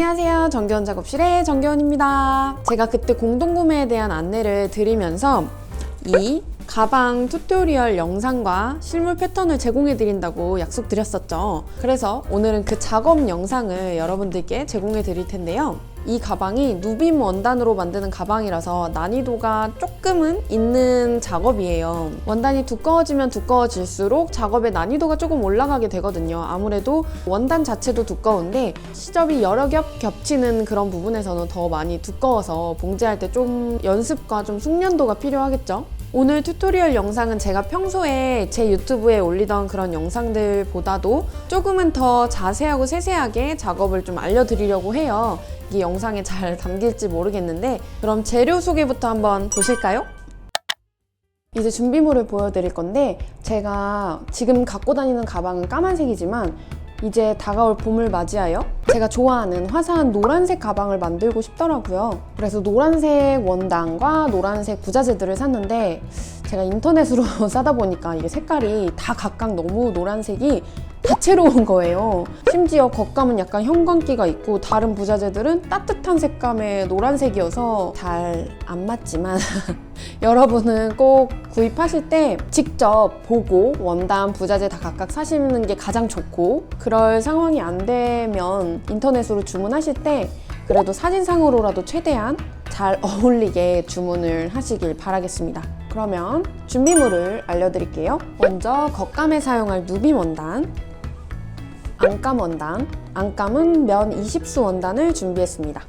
안녕하세요. 정겨운 작업실의 정겨운입니다. 제가 그때 공동구매에 대한 안내를 드리면서 이 가방 튜토리얼 영상과 실물 패턴을 제공해 드린다고 약속드렸었죠. 그래서 오늘은 그 작업 영상을 여러분들께 제공해 드릴 텐데요. 이 가방이 누빔 원단으로 만드는 가방이라서 난이도가 조금은 있는 작업이에요. 원단이 두꺼워지면 두꺼워질수록 작업의 난이도가 조금 올라가게 되거든요. 아무래도 원단 자체도 두꺼운데 시접이 여러 겹 겹치는 그런 부분에서는 더 많이 두꺼워서 봉제할 때 좀 연습과 좀 숙련도가 필요하겠죠. 오늘 튜토리얼 영상은 제가 평소에 제 유튜브에 올리던 그런 영상들보다도 조금은 더 자세하고 세세하게 작업을 좀 알려드리려고 해요. 이 영상에 잘 담길지 모르겠는데 그럼 재료 소개부터 한번 보실까요? 이제 준비물을 보여드릴 건데 제가 지금 갖고 다니는 가방은 까만색이지만 이제 다가올 봄을 맞이하여 제가 좋아하는 화사한 노란색 가방을 만들고 싶더라고요. 그래서 노란색 원단과 노란색 부자재들을 샀는데 제가 인터넷으로 사다 보니까 이게 색깔이 다 각각 너무 노란색이 다채로운 거예요. 심지어 겉감은 약간 형광기가 있고 다른 부자재들은 따뜻한 색감의 노란색이어서 잘 안 맞지만 여러분은 꼭 구입하실 때 직접 보고 원단, 부자재 다 각각 사시는 게 가장 좋고, 그럴 상황이 안 되면 인터넷으로 주문하실 때 그래도 사진상으로라도 최대한 잘 어울리게 주문을 하시길 바라겠습니다. 그러면 준비물을 알려드릴게요. 먼저 겉감에 사용할 누빔 원단, 안감 원단, 안감은 면 20수 원단을 준비했습니다.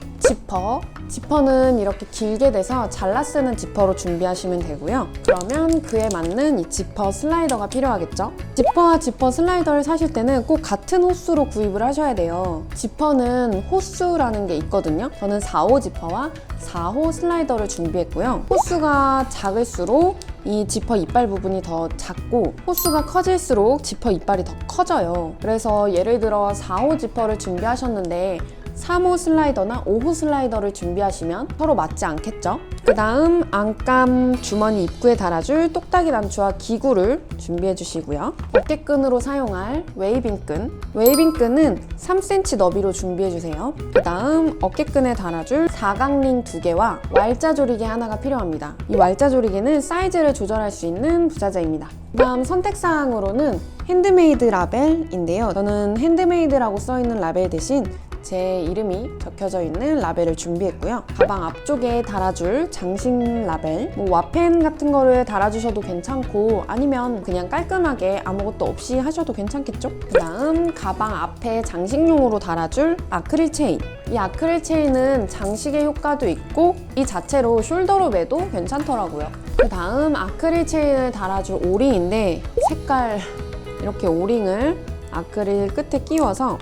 지퍼는 이렇게 길게 돼서 잘라 쓰는 지퍼로 준비하시면 되고요. 그러면 그에 맞는 이 지퍼 슬라이더가 필요하겠죠? 지퍼와 지퍼 슬라이더를 사실 때는 꼭 같은 호수로 구입을 하셔야 돼요. 지퍼는 호수라는 게 있거든요. 저는 4호 지퍼와 4호 슬라이더를 준비했고요. 호수가 작을수록 이 지퍼 이빨 부분이 더 작고 호수가 커질수록 지퍼 이빨이 더 커져요. 그래서 예를 들어 4호 지퍼를 준비하셨는데 3호 슬라이더나 5호 슬라이더를 준비하시면 서로 맞지 않겠죠? 그 다음 안감 주머니 입구에 달아줄 똑딱이 단추와 기구를 준비해 주시고요. 어깨끈으로 사용할 웨이빙끈은 3cm 너비로 준비해 주세요. 그 다음 어깨끈에 달아줄 사각링 2개와 왈자조리개 하나가 필요합니다. 이 왈자조리개는 사이즈를 조절할 수 있는 부자재입니다. 그 다음 선택사항으로는 핸드메이드 라벨인데요. 저는 핸드메이드라고 써있는 라벨 대신 제 이름이 적혀져 있는 라벨을 준비했고요. 가방 앞쪽에 달아줄 장식 라벨, 와펜 같은 거를 달아주셔도 괜찮고 아니면 그냥 깔끔하게 아무것도 없이 하셔도 괜찮겠죠? 그 다음 가방 앞에 장식용으로 달아줄 아크릴 체인. 이 아크릴 체인은 장식의 효과도 있고 이 자체로 숄더로 매도 괜찮더라고요. 그 다음 아크릴 체인을 달아줄 오링인데 색깔 이렇게 오링을 아크릴 끝에 끼워서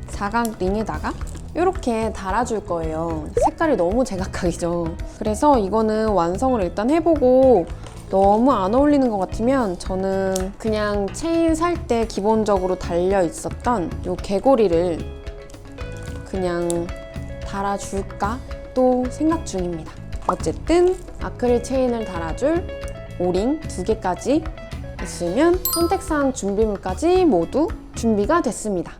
사각링에다가 이렇게 달아줄 거예요. 색깔이 너무 제각각이죠. 그래서 이거는 완성을 일단 해보고 너무 안 어울리는 것 같으면 저는 그냥 체인 살 때 기본적으로 달려 있었던 이 개고리를 그냥 달아줄까 또 생각 중입니다. 어쨌든 아크릴 체인을 달아줄 오링 2개까지 있으면 선택사항 준비물까지 모두 준비가 됐습니다.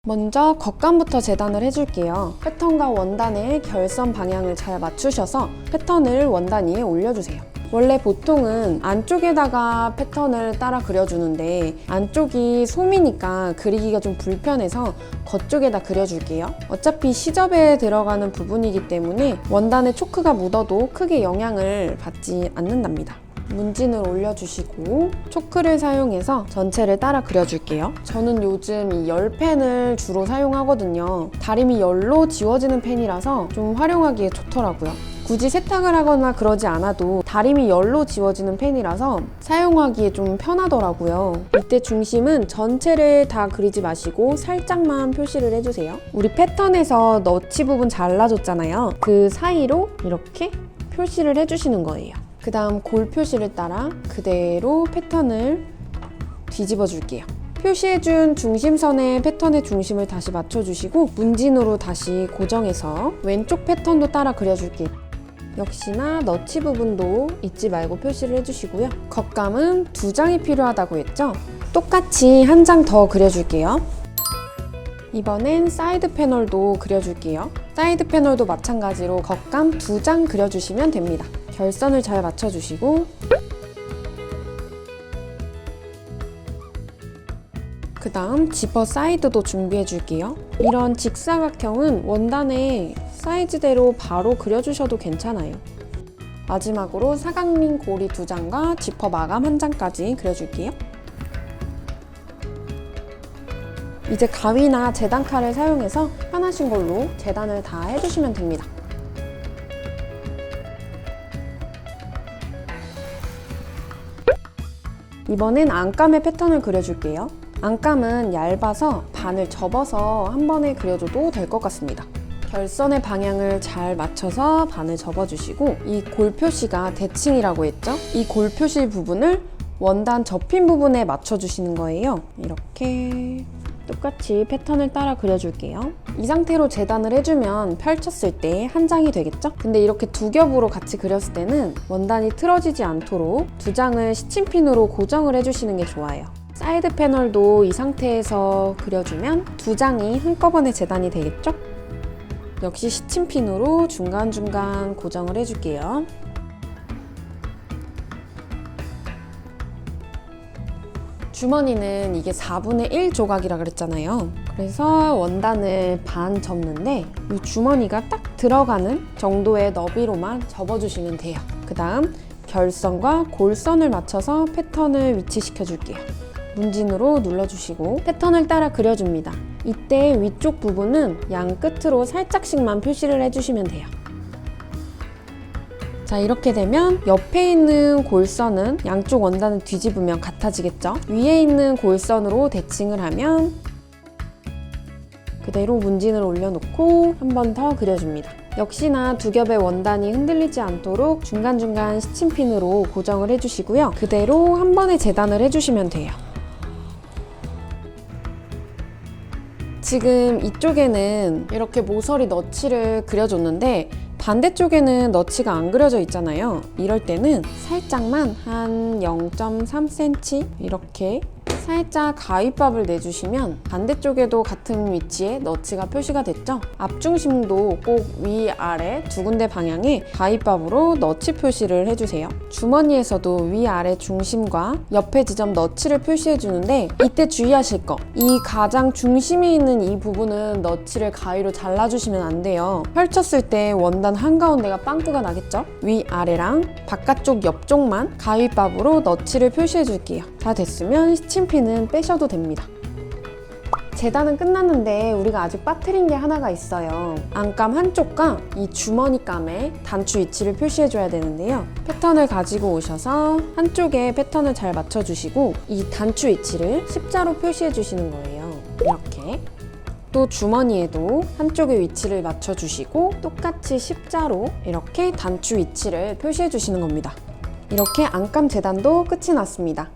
먼저 겉감부터 재단을 해줄게요. 패턴과 원단의 결선 방향을 잘 맞추셔서 패턴을 원단 위에 올려주세요. 원래 보통은 안쪽에다가 패턴을 따라 그려주는데 안쪽이 솜이니까 그리기가 좀 불편해서 겉쪽에다 그려줄게요. 어차피 시접에 들어가는 부분이기 때문에 원단에 초크가 묻어도 크게 영향을 받지 않는답니다. 문진을 올려주시고 초크를 사용해서 전체를 따라 그려줄게요. 저는 요즘 이 열펜을 주로 사용하거든요. 다림이 열로 지워지는 펜이라서 좀 활용하기에 좋더라고요. 굳이 세탁을 하거나 그러지 않아도 다림이 열로 지워지는 펜이라서 사용하기에 좀 편하더라고요. 이때 중심은 전체를 다 그리지 마시고 살짝만 표시를 해주세요. 우리 패턴에서 너치 부분 잘라줬잖아요. 그 사이로 이렇게 표시를 해주시는 거예요. 그 다음 골 표시를 따라 그대로 패턴을 뒤집어 줄게요. 표시해준 중심선에 패턴의 중심을 다시 맞춰주시고 문진으로 다시 고정해서 왼쪽 패턴도 따라 그려줄게요. 역시나 너치 부분도 잊지 말고 표시를 해주시고요. 겉감은 2장이 필요하다고 했죠? 똑같이 한 장 더 그려줄게요. 이번엔 사이드 패널도 그려줄게요. 사이드 패널도 마찬가지로 겉감 2장 그려주시면 됩니다. 결선을 잘 맞춰주시고 그 다음 지퍼 사이드도 준비해 줄게요. 이런 직사각형은 원단에 사이즈대로 바로 그려주셔도 괜찮아요. 마지막으로 사각링 고리 2장과 지퍼 마감 1장까지 그려줄게요. 이제 가위나 재단칼을 사용해서 편하신 걸로 재단을 다 해주시면 됩니다. 이번엔 안감의 패턴을 그려줄게요. 안감은 얇아서 반을 접어서 한 번에 그려줘도 될 것 같습니다. 결선의 방향을 잘 맞춰서 반을 접어주시고 이 골 표시가 대칭이라고 했죠? 이 골 표시 부분을 원단 접힌 부분에 맞춰주시는 거예요. 이렇게 똑같이 패턴을 따라 그려줄게요. 이 상태로 재단을 해주면 펼쳤을 때 한 장이 되겠죠? 근데 이렇게 2겹으로 같이 그렸을 때는 원단이 틀어지지 않도록 2장을 시침핀으로 고정을 해주시는 게 좋아요. 사이드 패널도 이 상태에서 그려주면 2장이 한꺼번에 재단이 되겠죠? 역시 시침핀으로 중간중간 고정을 해줄게요. 주머니는 이게 4분의 1 조각이라 그랬잖아요. 그래서 원단을 반 접는데 이 주머니가 딱 들어가는 정도의 너비로만 접어주시면 돼요. 그 다음 결선과 골선을 맞춰서 패턴을 위치시켜 줄게요. 문진으로 눌러주시고 패턴을 따라 그려줍니다. 이때 위쪽 부분은 양 끝으로 살짝씩만 표시를 해주시면 돼요. 자, 이렇게 되면 옆에 있는 골선은 양쪽 원단을 뒤집으면 같아지겠죠? 위에 있는 골선으로 대칭을 하면 그대로 문진을 올려놓고 한 번 더 그려줍니다. 역시나 2겹의 원단이 흔들리지 않도록 중간중간 시침핀으로 고정을 해주시고요. 그대로 한 번에 재단을 해주시면 돼요. 지금 이쪽에는 이렇게 모서리 너치를 그려줬는데 반대쪽에는 너치가 안 그려져 있잖아요. 이럴 때는 살짝만 한 0.3cm 이렇게 살짝 가위밥을 내주시면 반대쪽에도 같은 위치에 너치가 표시가 됐죠? 앞중심도 꼭 위아래 2군데 방향에 가위밥으로 너치 표시를 해주세요. 주머니에서도 위아래 중심과 옆에 지점 너치를 표시해주는데 이때 주의하실 거, 이 가장 중심에 있는 이 부분은 너치를 가위로 잘라주시면 안 돼요. 펼쳤을 때 원단 한가운데가 빵꾸가 나겠죠? 위아래랑 바깥쪽 옆쪽만 가위밥으로 너치를 표시해줄게요. 다 됐으면 시침핀은 빼셔도 됩니다. 재단은 끝났는데 우리가 아직 빠뜨린 게 하나가 있어요. 안감 한쪽과 이 주머니감의 단추 위치를 표시해줘야 되는데요. 패턴을 가지고 오셔서 한쪽에 패턴을 잘 맞춰주시고 이 단추 위치를 십자로 표시해주시는 거예요. 이렇게. 또 주머니에도 한쪽의 위치를 맞춰주시고 똑같이 십자로 이렇게 단추 위치를 표시해주시는 겁니다. 이렇게 안감 재단도 끝이 났습니다.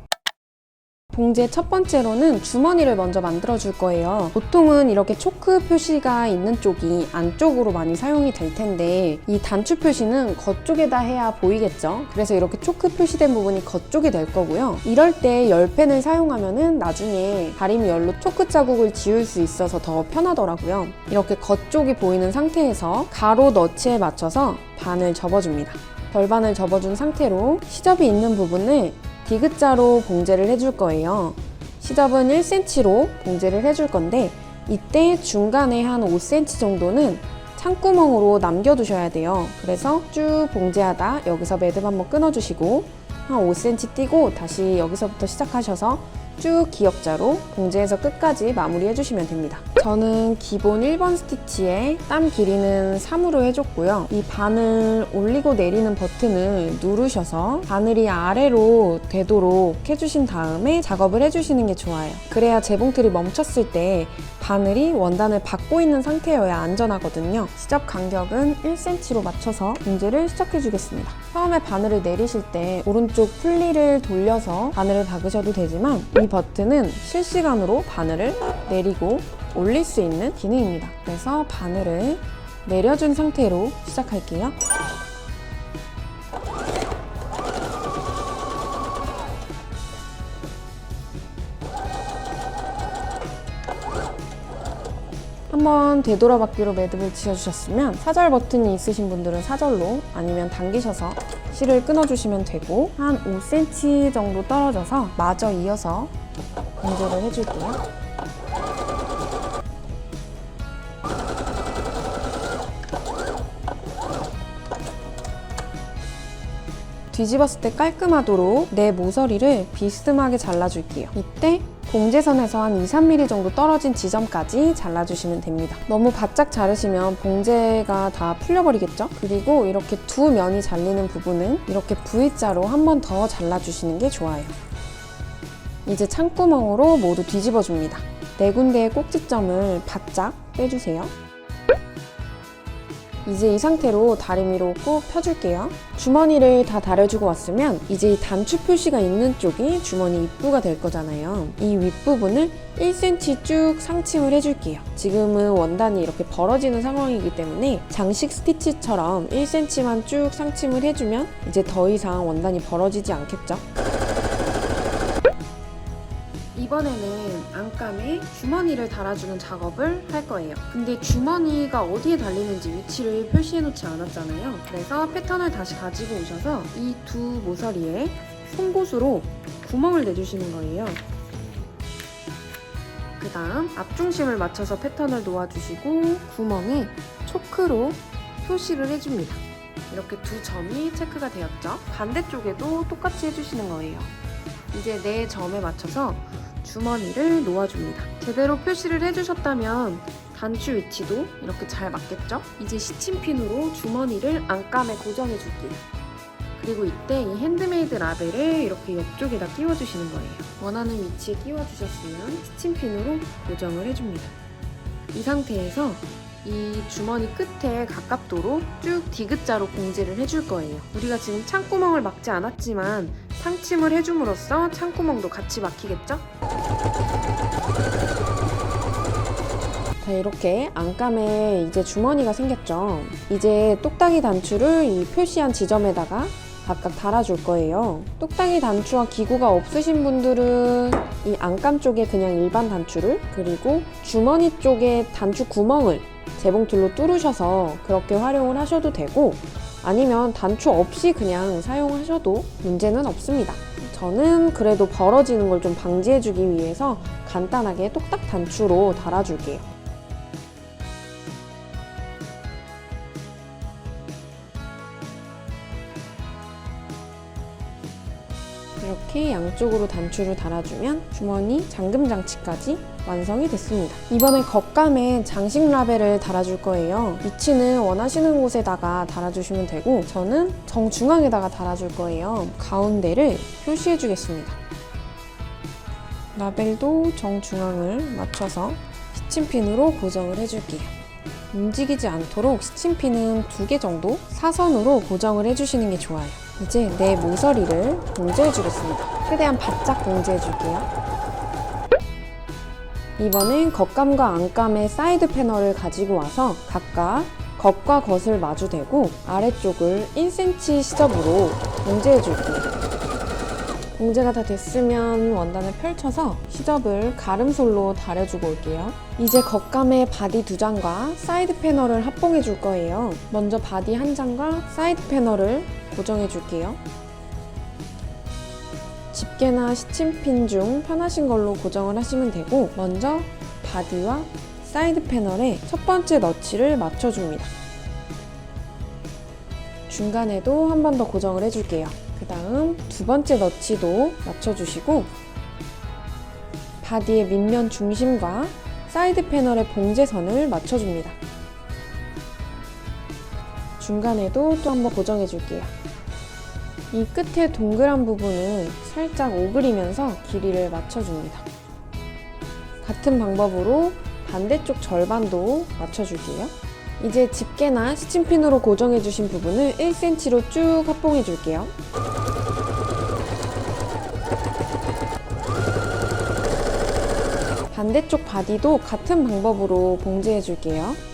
봉제 첫 번째로는 주머니를 먼저 만들어 줄 거예요. 보통은 이렇게 초크 표시가 있는 쪽이 안쪽으로 많이 사용이 될 텐데 이 단추 표시는 겉쪽에다 해야 보이겠죠? 그래서 이렇게 초크 표시된 부분이 겉쪽이 될 거고요. 이럴 때 열펜을 사용하면은 나중에 다리미 열로 초크 자국을 지울 수 있어서 더 편하더라고요. 이렇게 겉쪽이 보이는 상태에서 가로 너치에 맞춰서 반을 접어줍니다. 절반을 접어준 상태로 시접이 있는 부분을 디귿자로 봉제를 해줄 거예요. 시접은 1cm로 봉제를 해줄 건데 이때 중간에 한 5cm 정도는 창구멍으로 남겨두셔야 돼요. 그래서 쭉 봉제하다 여기서 매듭 한번 끊어주시고 한 5cm 띄고 다시 여기서부터 시작하셔서 쭉 기역자로 봉제해서 끝까지 마무리해주시면 됩니다. 저는 기본 1번 스티치에 땀 길이는 3으로 해줬고요. 이 바늘 올리고 내리는 버튼을 누르셔서 바늘이 아래로 되도록 해주신 다음에 작업을 해주시는 게 좋아요. 그래야 재봉틀이 멈췄을 때 바늘이 원단을 받고 있는 상태여야 안전하거든요. 시접 간격은 1cm로 맞춰서 봉제를 시작해주겠습니다. 처음에 바늘을 내리실 때 오른쪽 풀리를 돌려서 바늘을 박으셔도 되지만 이 버튼은 실시간으로 바늘을 내리고 올릴 수 있는 기능입니다. 그래서 바늘을 내려준 상태로 시작할게요. 한번 되돌아받기로 매듭을 지어주셨으면 사절 버튼이 있으신 분들은 사절로 아니면 당기셔서 실을 끊어주시면 되고 한 5cm 정도 떨어져서 마저 이어서 봉제를 해줄게요. 뒤집었을 때 깔끔하도록 내 모서리를 비스듬하게 잘라줄게요. 이때 봉제선에서 한 2-3mm 정도 떨어진 지점까지 잘라주시면 됩니다. 너무 바짝 자르시면 봉제가 다 풀려버리겠죠? 그리고 이렇게 두 면이 잘리는 부분은 이렇게 V자로 한 번 더 잘라주시는 게 좋아요. 이제 창구멍으로 모두 뒤집어줍니다. 네 군데의 꼭지점을 바짝 빼주세요. 이제 이 상태로 다리미로 꾹 펴줄게요. 주머니를 다 다려주고 왔으면 이제 이 단추 표시가 있는 쪽이 주머니 입구가 될 거잖아요. 이 윗부분을 1cm 쭉 상침을 해줄게요. 지금은 원단이 이렇게 벌어지는 상황이기 때문에 장식 스티치처럼 1cm만 쭉 상침을 해주면 이제 더 이상 원단이 벌어지지 않겠죠? 이번에는 안감에 주머니를 달아주는 작업을 할 거예요. 근데 주머니가 어디에 달리는지 위치를 표시해 놓지 않았잖아요. 그래서 패턴을 다시 가지고 오셔서 이 두 모서리에 송곳으로 구멍을 내주시는 거예요. 그 다음 앞중심을 맞춰서 패턴을 놓아주시고 구멍에 초크로 표시를 해줍니다. 이렇게 두 점이 체크가 되었죠? 반대쪽에도 똑같이 해주시는 거예요. 이제 네 점에 맞춰서 주머니를 놓아줍니다. 제대로 표시를 해주셨다면 단추 위치도 이렇게 잘 맞겠죠? 이제 시침핀으로 주머니를 안감에 고정해줄게요. 그리고 이때 이 핸드메이드 라벨을 이렇게 옆쪽에다 끼워주시는 거예요. 원하는 위치에 끼워주셨으면 시침핀으로 고정을 해줍니다. 이 상태에서 이 주머니 끝에 가깝도록 쭉 디귿자로 봉제를 해줄 거예요. 우리가 지금 창구멍을 막지 않았지만 상침을 해줌으로써 창구멍도 같이 막히겠죠? 자, 이렇게 안감에 이제 주머니가 생겼죠? 이제 똑딱이 단추를 이 표시한 지점에다가 각각 달아줄 거예요. 똑딱이 단추와 기구가 없으신 분들은 이 안감 쪽에 그냥 일반 단추를, 그리고 주머니 쪽에 단추 구멍을 재봉틀로 뚫으셔서 그렇게 활용을 하셔도 되고, 아니면 단추 없이 그냥 사용하셔도 문제는 없습니다. 저는 그래도 벌어지는 걸 좀 방지해주기 위해서 간단하게 똑딱 단추로 달아줄게요. 이렇게 양쪽으로 단추를 달아주면 주머니 잠금 장치까지 완성이 됐습니다. 이번엔 겉감에 장식 라벨을 달아줄 거예요. 위치는 원하시는 곳에다가 달아주시면 되고, 저는 정중앙에다가 달아줄 거예요. 가운데를 표시해 주겠습니다. 라벨도 정중앙을 맞춰서 시침핀으로 고정을 해줄게요. 움직이지 않도록 시침핀은 2개 정도 사선으로 고정을 해주시는 게 좋아요. 이제 내 모서리를 봉제해 주겠습니다. 최대한 바짝 봉제해 줄게요. 이번엔 겉감과 안감의 사이드 패널을 가지고 와서 각각 겉과 겉을 마주대고 아래쪽을 1cm 시접으로 봉제해 줄게요. 봉제가 다 됐으면 원단을 펼쳐서 시접을 가름솔로 다려주고 올게요. 이제 겉감의 바디 2장과 사이드 패널을 합봉해 줄 거예요. 먼저 바디 1장과 사이드 패널을 고정해 줄게요. 집게나 시침핀 중 편하신 걸로 고정을 하시면 되고, 먼저 바디와 사이드 패널에 첫 번째 너치를 맞춰줍니다. 중간에도 한 번 더 고정을 해줄게요. 그 다음 두 번째 너치도 맞춰주시고, 바디의 밑면 중심과 사이드 패널의 봉제선을 맞춰줍니다. 중간에도 또 한 번 고정해줄게요. 이 끝에 동그란 부분은 살짝 오그리면서 길이를 맞춰줍니다. 같은 방법으로 반대쪽 절반도 맞춰줄게요. 이제 집게나 시침핀으로 고정해주신 부분을 1cm로 쭉 합봉해줄게요. 반대쪽 바디도 같은 방법으로 봉제해줄게요.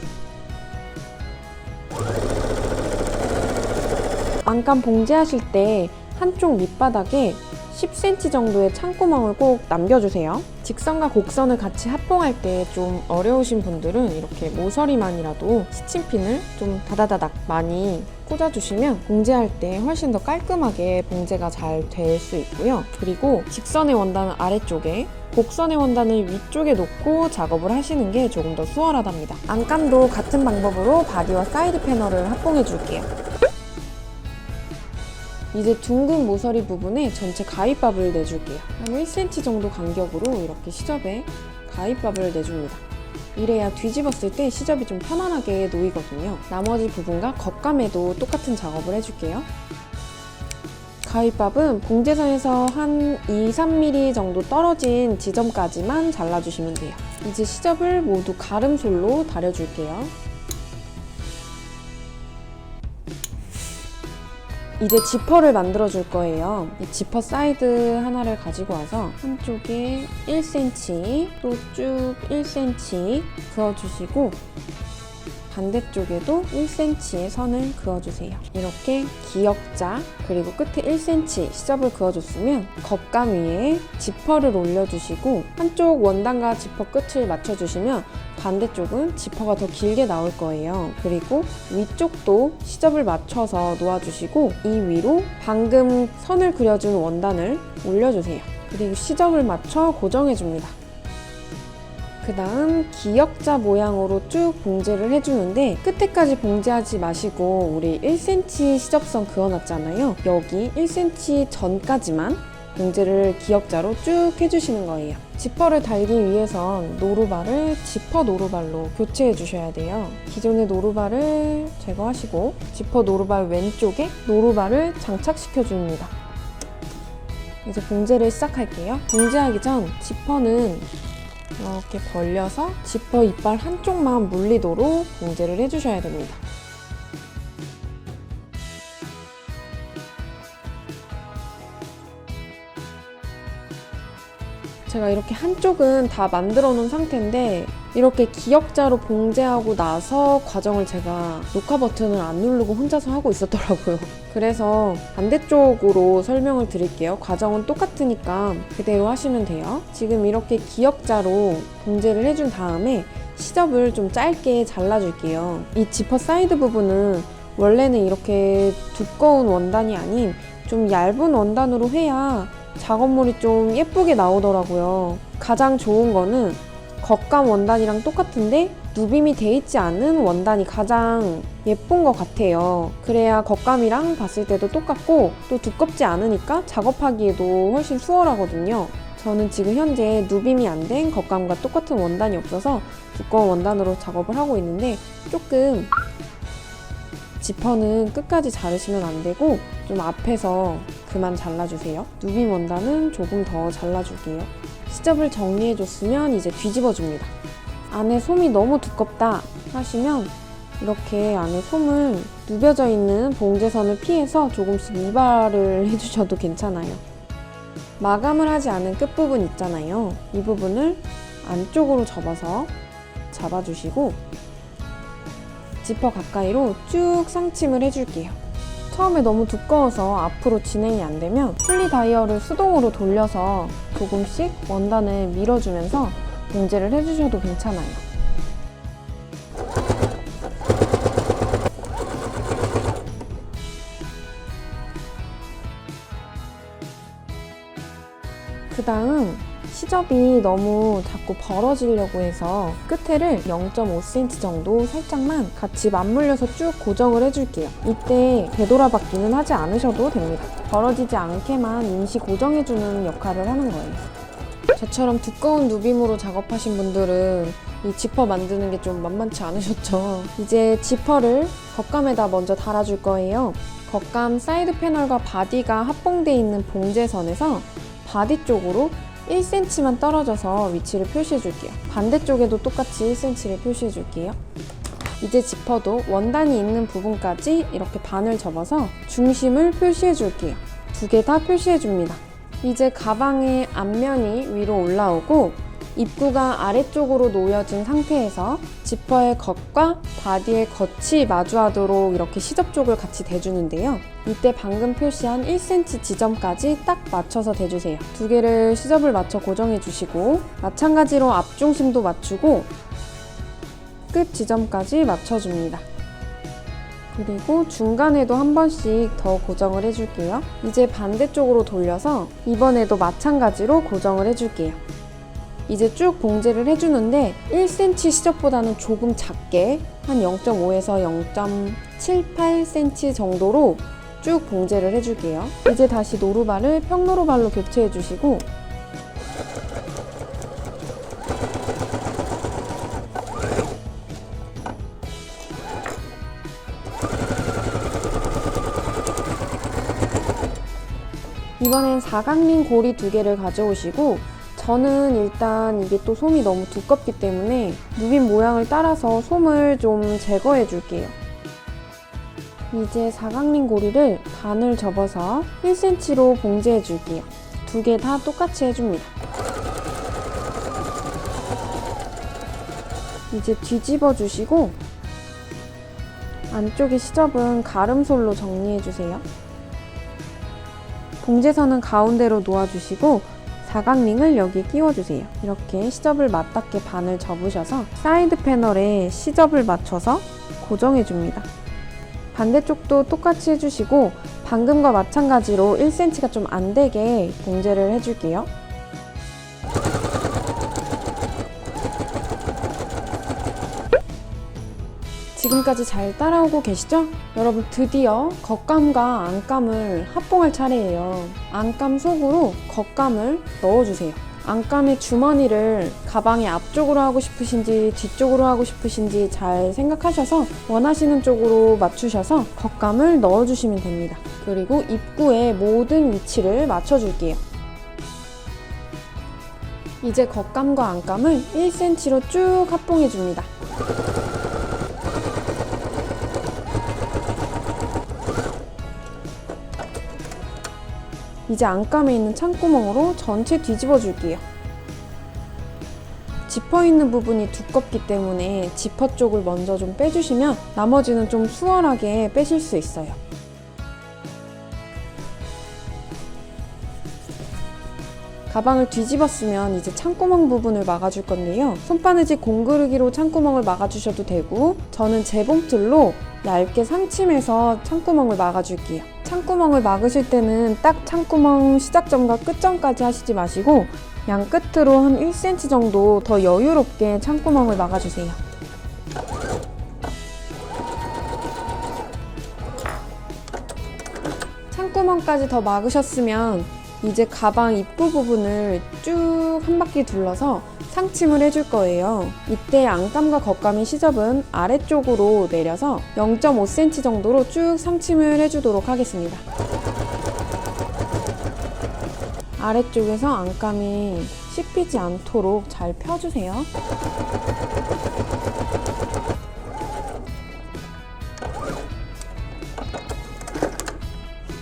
안감 봉제하실 때 한쪽 밑바닥에 10cm 정도의 창구멍을 꼭 남겨주세요. 직선과 곡선을 같이 합봉할 때 좀 어려우신 분들은 이렇게 모서리만이라도 시침핀을 좀 다다다닥 많이 꽂아주시면 봉제할 때 훨씬 더 깔끔하게 봉제가 잘 될 수 있고요. 그리고 직선의 원단은 아래쪽에, 곡선의 원단을 위쪽에 놓고 작업을 하시는 게 조금 더 수월하답니다. 안감도 같은 방법으로 바디와 사이드 패널을 합봉해 줄게요. 이제 둥근 모서리 부분에 전체 가위밥을 내줄게요. 한 1cm 정도 간격으로 이렇게 시접에 가위밥을 내줍니다. 이래야 뒤집었을 때 시접이 좀 편안하게 놓이거든요. 나머지 부분과 겉감에도 똑같은 작업을 해줄게요. 가위밥은 봉제선에서 한 2-3mm 정도 떨어진 지점까지만 잘라주시면 돼요. 이제 시접을 모두 가름솔로 다려줄게요. 이제 지퍼를 만들어 줄 거예요. 이 지퍼 사이드 하나를 가지고 와서 한쪽에 1cm, 또 쭉 1cm 그어주시고 반대쪽에도 1cm의 선을 그어주세요. 이렇게 기역자 그리고 끝에 1cm 시접을 그어줬으면 겉감 위에 지퍼를 올려주시고 한쪽 원단과 지퍼 끝을 맞춰주시면 반대쪽은 지퍼가 더 길게 나올 거예요. 그리고 위쪽도 시접을 맞춰서 놓아주시고 이 위로 방금 선을 그려준 원단을 올려주세요. 그리고 시접을 맞춰 고정해줍니다. 그 다음 기역자 모양으로 쭉 봉제를 해주는데 끝에까지 봉제하지 마시고 우리 1cm 시접선 그어놨잖아요. 여기 1cm 전까지만 봉제를 기역자로 쭉 해주시는 거예요. 지퍼를 달기 위해선 노루발을 지퍼 노루발로 교체해 주셔야 돼요. 기존의 노루발을 제거하시고 지퍼 노루발 왼쪽에 노루발을 장착시켜 줍니다. 이제 봉제를 시작할게요. 봉제하기 전 지퍼는 이렇게 벌려서 지퍼 이빨 한쪽만 물리도록 봉제를 해주셔야 됩니다. 제가 이렇게 한쪽은 다 만들어 놓은 상태인데 이렇게 기역자로 봉제하고 나서 과정을 제가 녹화 버튼을 안 누르고 혼자서 하고 있었더라고요. 그래서 반대쪽으로 설명을 드릴게요. 과정은 똑같으니까 그대로 하시면 돼요. 지금 이렇게 기역자로 봉제를 해준 다음에 시접을 좀 짧게 잘라줄게요. 이 지퍼 사이드 부분은 원래는 이렇게 두꺼운 원단이 아닌 좀 얇은 원단으로 해야 작업물이 좀 예쁘게 나오더라고요. 가장 좋은 거는 겉감 원단이랑 똑같은데 누빔이 돼 있지 않은 원단이 가장 예쁜 것 같아요. 그래야 겉감이랑 봤을 때도 똑같고 또 두껍지 않으니까 작업하기에도 훨씬 수월하거든요. 저는 지금 현재 누빔이 안 된 겉감과 똑같은 원단이 없어서 두꺼운 원단으로 작업을 하고 있는데 조금 지퍼는 끝까지 자르시면 안 되고 좀 앞에서 그만 잘라주세요. 누빔 원단은 조금 더 잘라줄게요. 시접을 정리해줬으면 이제 뒤집어줍니다. 안에 솜이 너무 두껍다 하시면 이렇게 안에 솜을 누벼져 있는 봉제선을 피해서 조금씩 이발을 해주셔도 괜찮아요. 마감을 하지 않은 끝부분 있잖아요. 이 부분을 안쪽으로 접어서 잡아주시고 지퍼 가까이로 쭉 상침을 해줄게요. 처음에 너무 두꺼워서 앞으로 진행이 안 되면 플리 다이얼을 수동으로 돌려서 조금씩 원단을 밀어주면서 봉제를 해주셔도 괜찮아요. 그 다음 시접이 너무 자꾸 벌어지려고 해서 끝에를 0.5cm 정도 살짝만 같이 맞물려서 쭉 고정을 해줄게요. 이때 되돌아받기는 하지 않으셔도 됩니다. 벌어지지 않게만 임시 고정해주는 역할을 하는 거예요. 저처럼 두꺼운 누빔으로 작업하신 분들은 이 지퍼 만드는 게 좀 만만치 않으셨죠? 이제 지퍼를 겉감에다 먼저 달아줄 거예요. 겉감 사이드 패널과 바디가 합봉되어 있는 봉제선에서 바디 쪽으로 1cm만 떨어져서 위치를 표시해 줄게요. 반대쪽에도 똑같이 1cm를 표시해 줄게요. 이제 지퍼도 원단이 있는 부분까지 이렇게 반을 접어서 중심을 표시해 줄게요. 두 개 다 표시해 줍니다. 이제 가방의 앞면이 위로 올라오고 입구가 아래쪽으로 놓여진 상태에서 지퍼의 겉과 바디의 겉이 마주하도록 이렇게 시접 쪽을 같이 대주는데요. 이때 방금 표시한 1cm 지점까지 딱 맞춰서 대주세요. 두 개를 시접을 맞춰 고정해 주시고 마찬가지로 앞중심도 맞추고 끝 지점까지 맞춰줍니다. 그리고 중간에도 한 번씩 더 고정을 해줄게요. 이제 반대쪽으로 돌려서 이번에도 마찬가지로 고정을 해줄게요. 이제 쭉 봉제를 해주는데 1cm 시접보다는 조금 작게 한 0.5에서 0.78cm 정도로 쭉 봉제를 해줄게요. 이제 다시 노루발을 평노루발로 교체해 주시고 이번엔 사각린 고리 2개를 가져오시고 저는 일단 이게 또 솜이 너무 두껍기 때문에 누빔 모양을 따라서 솜을 좀 제거해 줄게요. 이제 사각린 고리를 반을 접어서 1cm로 봉제해 줄게요. 2개 다 똑같이 해줍니다. 이제 뒤집어 주시고 안쪽의 시접은 가름솔로 정리해 주세요. 봉제선은 가운데로 놓아주시고 사각링을 여기 끼워주세요. 이렇게 시접을 맞닿게 반을 접으셔서 사이드 패널에 시접을 맞춰서 고정해줍니다. 반대쪽도 똑같이 해주시고 방금과 마찬가지로 1cm가 좀 안되게 봉제를 해줄게요. 지금까지 잘 따라오고 계시죠? 여러분 드디어 겉감과 안감을 합봉할 차례예요. 안감 속으로 겉감을 넣어주세요. 안감의 주머니를 가방의 앞쪽으로 하고 싶으신지 뒤쪽으로 하고 싶으신지 잘 생각하셔서 원하시는 쪽으로 맞추셔서 겉감을 넣어주시면 됩니다. 그리고 입구의 모든 위치를 맞춰줄게요. 이제 겉감과 안감을 1cm로 쭉 합봉해줍니다. 이제 안감에 있는 창구멍으로 전체 뒤집어 줄게요. 지퍼 있는 부분이 두껍기 때문에 지퍼 쪽을 먼저 좀 빼주시면 나머지는 좀 수월하게 빼실 수 있어요. 가방을 뒤집었으면 이제 창구멍 부분을 막아줄 건데요. 손바느질 공그르기로 창구멍을 막아주셔도 되고 저는 재봉틀로 얇게 상침해서 창구멍을 막아줄게요. 창구멍을 막으실 때는 딱 창구멍 시작점과 끝점까지 하시지 마시고 양 끝으로 한 1cm 정도 더 여유롭게 창구멍을 막아주세요. 창구멍까지 더 막으셨으면 이제 가방 입구 부분을 쭉 한 바퀴 둘러서 상침을 해줄 거예요. 이때 안감과 겉감의 시접은 아래쪽으로 내려서 0.5cm 정도로 쭉 상침을 해주도록 하겠습니다. 아래쪽에서 안감이 씹히지 않도록 잘 펴주세요.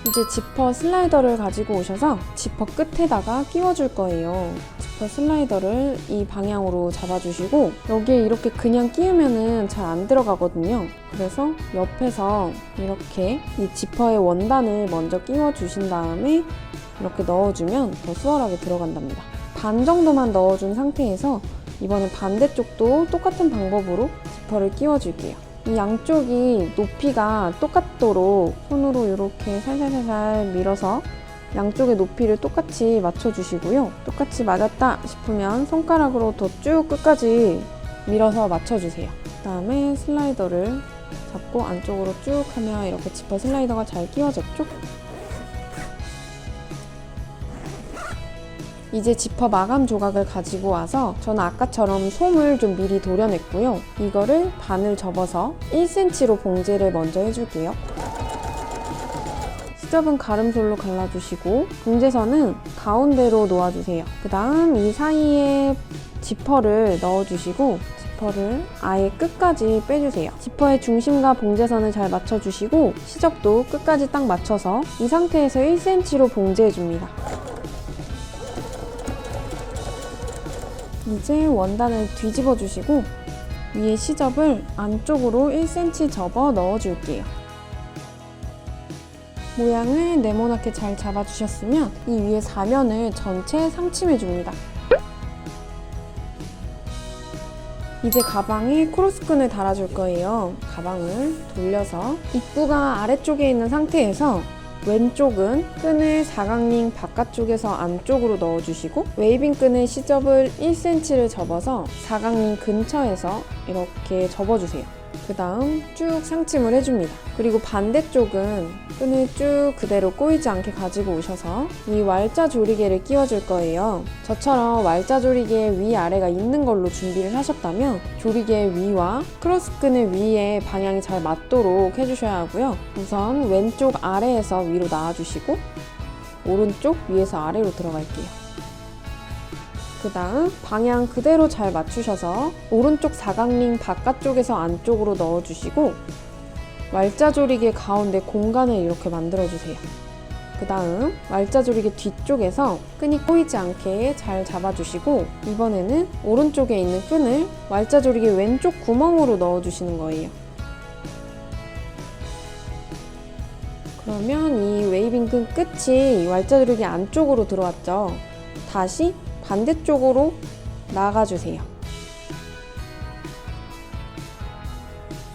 이제 지퍼 슬라이더를 가지고 오셔서 지퍼 끝에다가 끼워줄 거예요. 지퍼 슬라이더를 이 방향으로 잡아주시고 여기에 이렇게 그냥 끼우면은 잘 안 들어가거든요. 그래서 옆에서 이렇게 이 지퍼의 원단을 먼저 끼워주신 다음에 이렇게 넣어주면 더 수월하게 들어간답니다. 반 정도만 넣어준 상태에서 이번엔 반대쪽도 똑같은 방법으로 지퍼를 끼워줄게요. 이 양쪽이 높이가 똑같도록 손으로 이렇게 살살살살 밀어서 양쪽의 높이를 똑같이 맞춰주시고요. 똑같이 맞았다 싶으면 손가락으로 더 쭉 끝까지 밀어서 맞춰주세요. 그 다음에 슬라이더를 잡고 안쪽으로 쭉 하면 이렇게 지퍼 슬라이더가 잘 끼워졌죠? 이제 지퍼 마감 조각을 가지고 와서 저는 아까처럼 솜을 좀 미리 도려냈고요. 이거를 반을 접어서 1cm로 봉제를 먼저 해줄게요. 시접은 가름솔로 갈라주시고 봉제선은 가운데로 놓아주세요. 그 다음 이 사이에 지퍼를 넣어주시고 지퍼를 아예 끝까지 빼주세요. 지퍼의 중심과 봉제선을 잘 맞춰주시고 시접도 끝까지 딱 맞춰서 이 상태에서 1cm로 봉제해줍니다. 이제 원단을 뒤집어 주시고 위에 시접을 안쪽으로 1cm 접어 넣어줄게요. 모양을 네모나게 잘 잡아주셨으면 이 위에 사면을 전체 상침해줍니다. 이제 가방에 크로스끈을 달아줄 거예요. 가방을 돌려서 입구가 아래쪽에 있는 상태에서 왼쪽은 끈을 사각링 바깥쪽에서 안쪽으로 넣어주시고 웨이빙 끈의 시접을 1cm를 접어서 사각링 근처에서 이렇게 접어주세요. 그 다음 쭉 상침을 해줍니다. 그리고 반대쪽은 끈을 쭉 그대로 꼬이지 않게 가지고 오셔서 이 Y자 조리개를 끼워줄 거예요. 저처럼 Y자 조리개 위아래가 있는 걸로 준비를 하셨다면 조리개 위와 크로스끈의 위에 방향이 잘 맞도록 해주셔야 하고요. 우선 왼쪽 아래에서 위로 놔주시고 오른쪽 위에서 아래로 들어갈게요. 그 다음 방향 그대로 잘 맞추셔서 오른쪽 사각링 바깥쪽에서 안쪽으로 넣어주시고 Y자 조리개 가운데 공간을 이렇게 만들어주세요. 그 다음 Y자 조리개 뒤쪽에서 끈이 꼬이지 않게 잘 잡아주시고 이번에는 오른쪽에 있는 끈을 Y자 조리개 왼쪽 구멍으로 넣어주시는 거예요. 그러면 이 웨이빙 끈 끝이 Y자 조리개 안쪽으로 들어왔죠. 다시 반대쪽으로 나가주세요.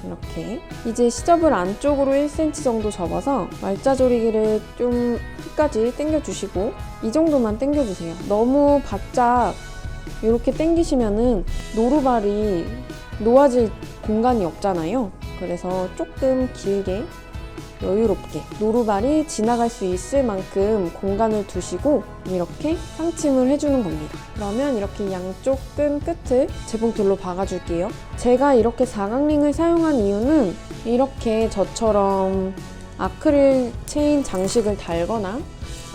이렇게 이제 시접을 안쪽으로 1cm 정도 접어서 Y자 조리개를 좀 끝까지 당겨주시고 이 정도만 당겨주세요. 너무 바짝 이렇게 당기시면은 노루발이 놓아질 공간이 없잖아요. 그래서 조금 길게 여유롭게 노루발이 지나갈 수 있을 만큼 공간을 두시고 이렇게 상침을 해주는 겁니다. 그러면 이렇게 양쪽 끈 끝을 재봉틀로 박아줄게요. 제가 이렇게 사각링을 사용한 이유는 이렇게 저처럼 아크릴 체인 장식을 달거나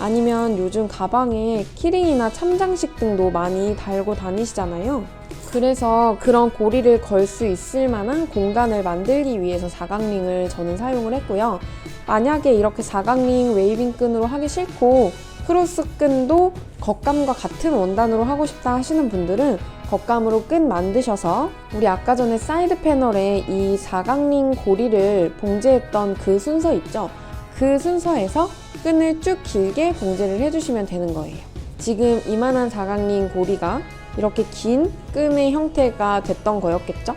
아니면 요즘 가방에 키링이나 참장식 등도 많이 달고 다니시잖아요. 그래서 그런 고리를 걸 수 있을 만한 공간을 만들기 위해서 사각링을 저는 사용을 했고요. 만약에 이렇게 사각링 웨이빙 끈으로 하기 싫고 크로스 끈도 겉감과 같은 원단으로 하고 싶다 하시는 분들은 겉감으로 끈 만드셔서 우리 아까 전에 사이드 패널에 이 사각링 고리를 봉제했던 그 순서 있죠? 그 순서에서 끈을 쭉 길게 봉제를 해주시면 되는 거예요. 지금 이만한 사각링 고리가 이렇게 긴 끈의 형태가 됐던 거였겠죠?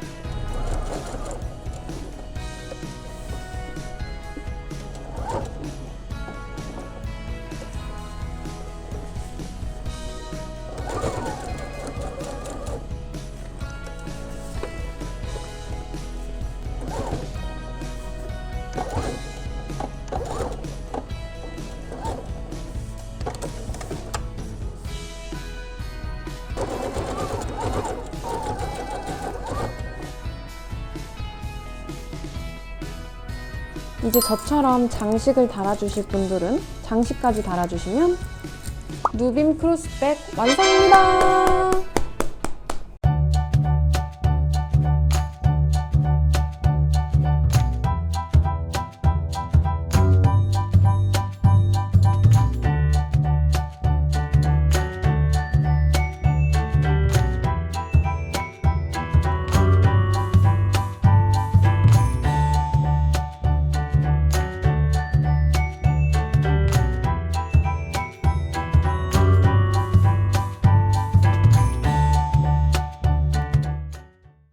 이제 저처럼 장식을 달아주실 분들은 장식까지 달아주시면 누빔 크로스백 완성입니다!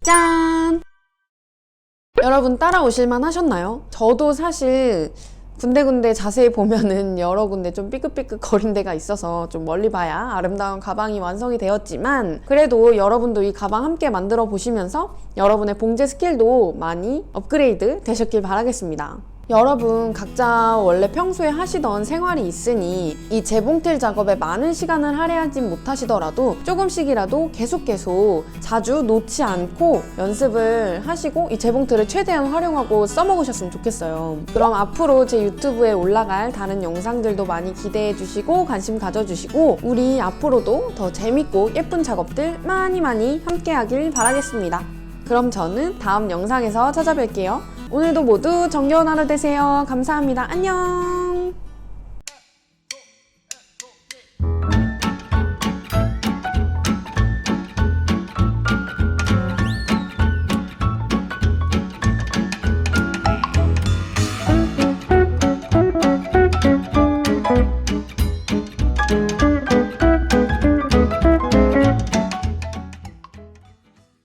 짠! 여러분 따라오실만 하셨나요? 저도 사실 군데군데 자세히 보면은 여러 군데 좀 삐끗삐끗 거린 데가 있어서 좀 멀리 봐야 아름다운 가방이 완성이 되었지만 그래도 여러분도 이 가방 함께 만들어 보시면서 여러분의 봉제 스킬도 많이 업그레이드 되셨길 바라겠습니다. 여러분 각자 원래 평소에 하시던 생활이 있으니 이 재봉틀 작업에 많은 시간을 할애하지 못하시더라도 조금씩이라도 계속 자주 놓지 않고 연습을 하시고 이 재봉틀을 최대한 활용하고 써먹으셨으면 좋겠어요. 그럼 앞으로 제 유튜브에 올라갈 다른 영상들도 많이 기대해 주시고 관심 가져주시고 우리 앞으로도 더 재밌고 예쁜 작업들 많이 함께 하길 바라겠습니다. 그럼 저는 다음 영상에서 찾아뵐게요. 오늘도 모두 정겨운 하루 되세요. 감사합니다. 안녕!